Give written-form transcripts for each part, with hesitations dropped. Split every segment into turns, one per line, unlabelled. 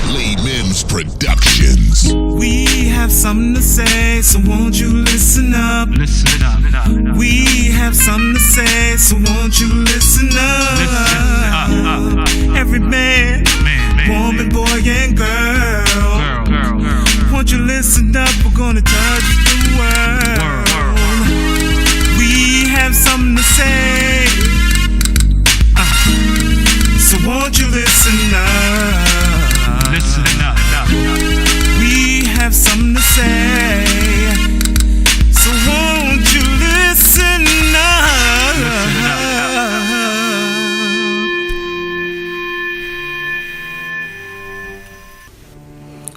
Mims Productions.
We have something to say, so won't you listen up?
Listen up.
We have something to say, so won't you listen up? Every man, woman, boy, and girl. Won't you listen up? We're gonna touch the world. We have something to say, so won't you listen up?
Listen up.
We have something to say, so won't you listen up?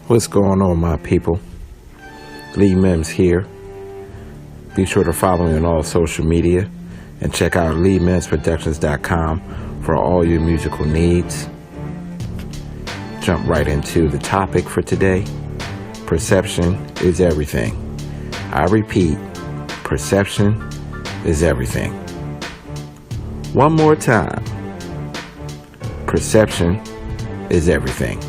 What's going on, my people? Lee Mims here. Be sure to follow me on all social media and check out LeeMimsProductions.com for all your musical needs. Jump right into the topic for today. Perception is everything. I repeat, perception is everything. One more time. Perception is everything.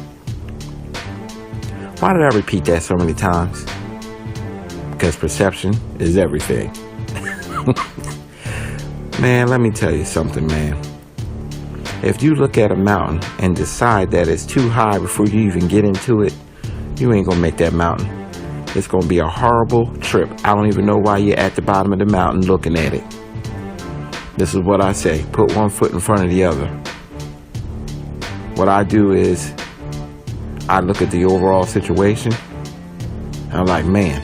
Why did I repeat that so many times? Because perception is everything. Man, let me tell you something, man. If you look at a mountain and decide that it's too high before you even get into it, you ain't gonna make that mountain. It's gonna be a horrible trip. I don't even know why you're at the bottom of the mountain looking at it. This is what I say. Put one foot in front of the other. What I do is I look at the overall situation and I'm like, man,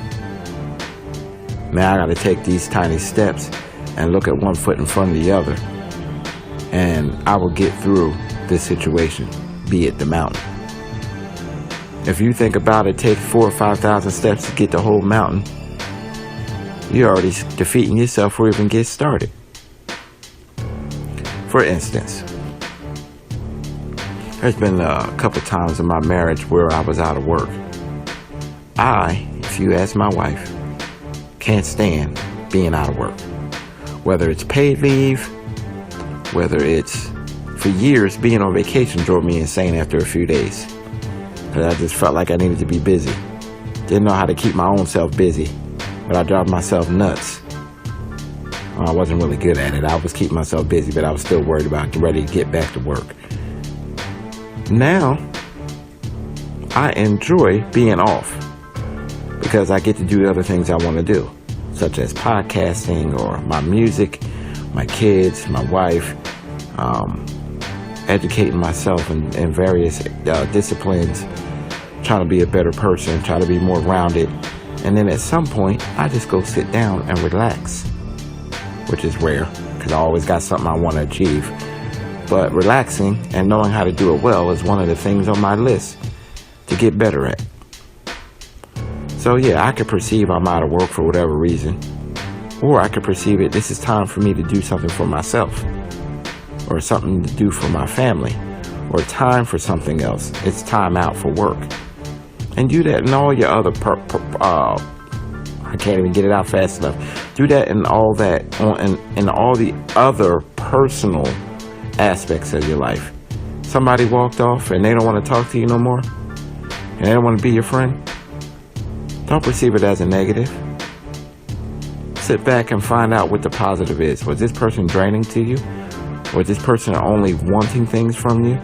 I gotta take these tiny steps and look at one foot in front of the other, and I will get through this situation, be it the mountain. If you think about it, take 4,000 or 5,000 steps to get the whole mountain, you're already defeating yourself before you even get started. For instance, there's been a couple times in my marriage where I was out of work. If you ask my wife, can't stand being out of work. Whether it's paid leave, whether it's for years being on vacation drove me insane after a few days. Because I just felt like I needed to be busy. Didn't know how to keep my own self busy, but I drove myself nuts. I wasn't really good at it. I was keeping myself busy, but I was still worried about getting ready to get back to work. Now, I enjoy being off because I get to do other things I want to do, such as podcasting or my music, my kids, my wife, educating myself in various disciplines, trying to be a better person, trying to be more rounded. And then at some point, I just go sit down and relax, which is rare because I always got something I want to achieve. But relaxing and knowing how to do it well is one of the things on my list to get better at. So yeah, I could perceive I'm out of work for whatever reason. Or I could perceive it, this is time for me to do something for myself. Or something to do for my family. Or time for something else. It's time out for work. And do that in all your other, I can't even get it out fast enough. Do that in all that, in all the other personal aspects of your life. Somebody walked off and they don't want to talk to you no more, and they don't want to be your friend. Don't perceive it as a negative. Sit back and find out what the positive is. Was this person draining to you? Was this person only wanting things from you?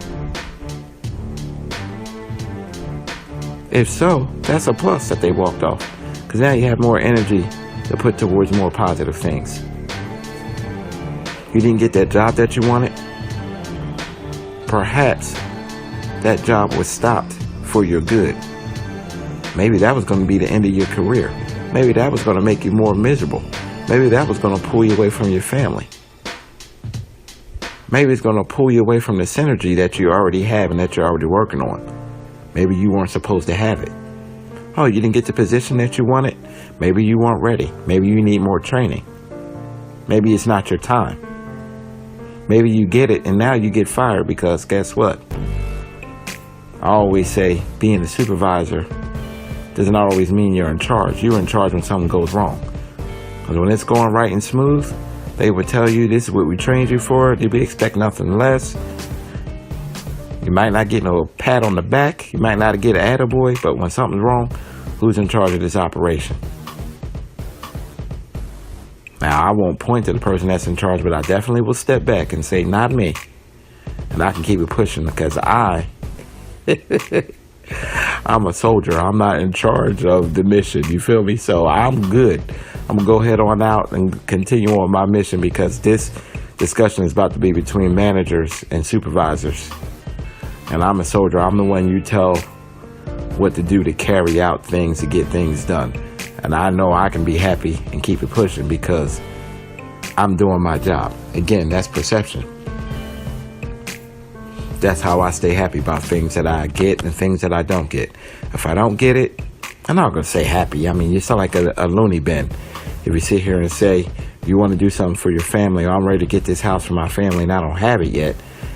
If so, that's a plus that they walked off, because now you have more energy to put towards more positive things. You didn't get that job that you wanted? Perhaps that job was stopped for your good. Maybe that was going to be the end of your career. Maybe that was going to make you more miserable. Maybe that was going to pull you away from your family. Maybe it's going to pull you away from the synergy that you already have and that you're already working on. Maybe you weren't supposed to have it. Oh, you didn't get the position that you wanted? Maybe you weren't ready. Maybe you need more training. Maybe it's not your time. Maybe you get it and now you get fired because guess what? I always say being a supervisor does not always mean you're in charge. You're in charge when something goes wrong. Because when it's going right and smooth, they would tell you this is what we trained you for. We expect nothing less. You might not get no pat on the back. You might not get an attaboy, but when something's wrong, who's in charge of this operation? Now, I won't point to the person that's in charge, but I definitely will step back and say, not me. And I can keep it pushing because I'm a soldier. I'm not in charge of the mission. You feel me? So I'm good. I'm going to go head on out and continue on my mission because this discussion is about to be between managers and supervisors. And I'm a soldier. I'm the one you tell what to do to carry out things, to get things done. And I know I can be happy and keep it pushing because I'm doing my job. Again, that's perception. That's how I stay happy about things that I get and things that I don't get. If I don't get it, I'm not going to say happy. I mean, you sound like a loony bin. If you sit here and say you want to do something for your family, or I'm ready to get this house for my family and I don't have it yet,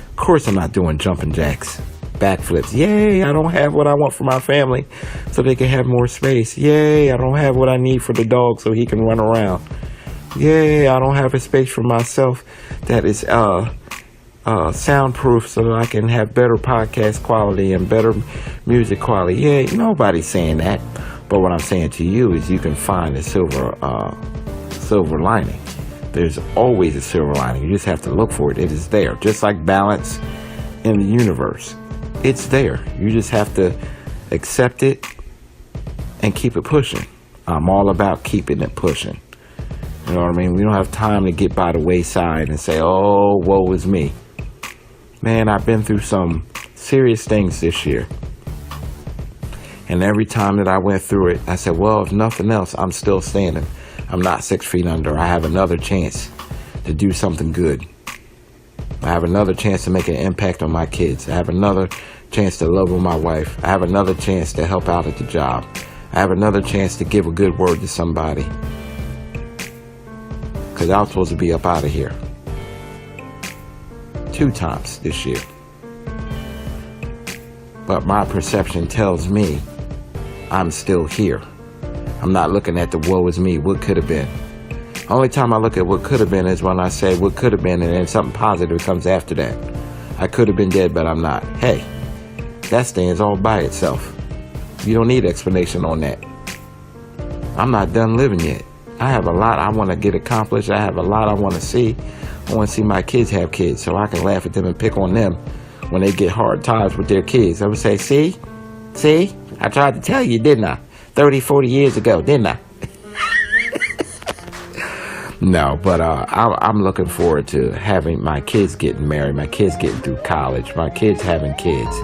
of course I'm not doing jumping jacks, backflips. Yay, I don't have what I want for my family so they can have more space. Yay, I don't have what I need for the dog so he can run around. Yay, I don't have a space for myself that is soundproof so that I can have better podcast quality and better music quality. Yay, nobody's saying that. But what I'm saying to you is you can find a silver lining. There's always a silver lining. You just have to look for it. It is there. Just like balance in the universe. It's there. You just have to accept it and keep it pushing. I'm all about keeping it pushing. You know what I mean? We don't have time to get by the wayside and say, oh, woe is me. Man, I've been through some serious things this year. And every time that I went through it, I said, well, if nothing else, I'm still standing. I'm not 6 feet under. I have another chance to do something good. I have another chance to make an impact on my kids. I have another chance to love with my wife. I have another chance to help out at the job. I have another chance to give a good word to somebody. Because I was supposed to be up out of here 2 times this year. But my perception tells me I'm still here. I'm not looking at the woe is me, what could have been. Only time I look at what could have been is when I say what could have been and then something positive comes after that. I could have been dead, but I'm not. Hey, that stands all by itself. You don't need explanation on that. I'm not done living yet. I have a lot I want to get accomplished. I have a lot I want to see. I want to see my kids have kids so I can laugh at them and pick on them when they get hard times with their kids. I would say, see, I tried to tell you, didn't I? 30, 40 years ago, didn't I? No, but I'm looking forward to having my kids getting married, my kids getting through college, my kids having kids.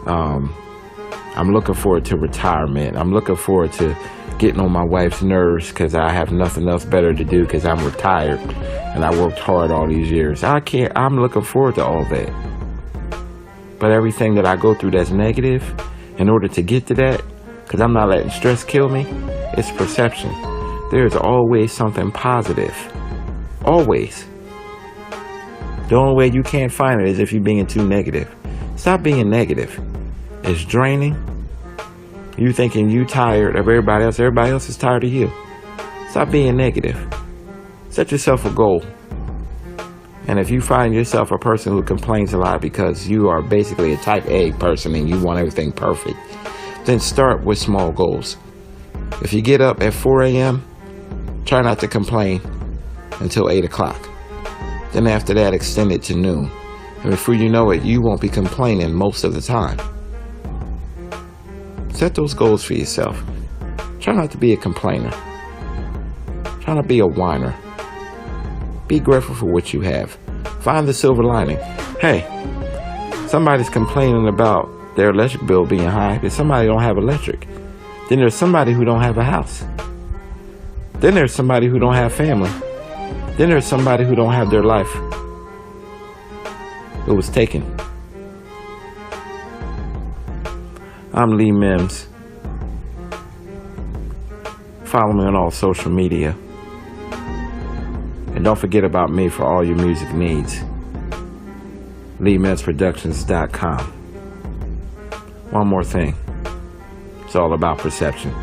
I'm looking forward to retirement. I'm looking forward to getting on my wife's nerves because I have nothing else better to do because I'm retired and I worked hard all these years. I'm looking forward to all that. But everything that I go through that's negative, in order to get to that, because I'm not letting stress kill me, it's perception. There's always something positive. Always. The only way you can't find it is if you're being too negative. Stop being negative. It's draining. You thinking you tired of everybody else is tired of you. Stop being negative. Set yourself a goal. And if you find yourself a person who complains a lot because you are basically a type A person and you want everything perfect, then start with small goals. If you get up at 4 a.m., try not to complain until 8 o'clock. Then after that, extend it to noon. And before you know it, you won't be complaining most of the time. Set those goals for yourself. Try not to be a complainer. Try not to be a whiner. Be grateful for what you have. Find the silver lining. Hey, somebody's complaining about their electric bill being high, but somebody don't have electric. Then there's somebody who don't have a house. Then there's somebody who don't have family. Then there's somebody who don't have their life. It was taken. I'm Lee Mims. Follow me on all social media. And don't forget about me for all your music needs. LeeMimsProductions.com. One more thing. It's all about perception.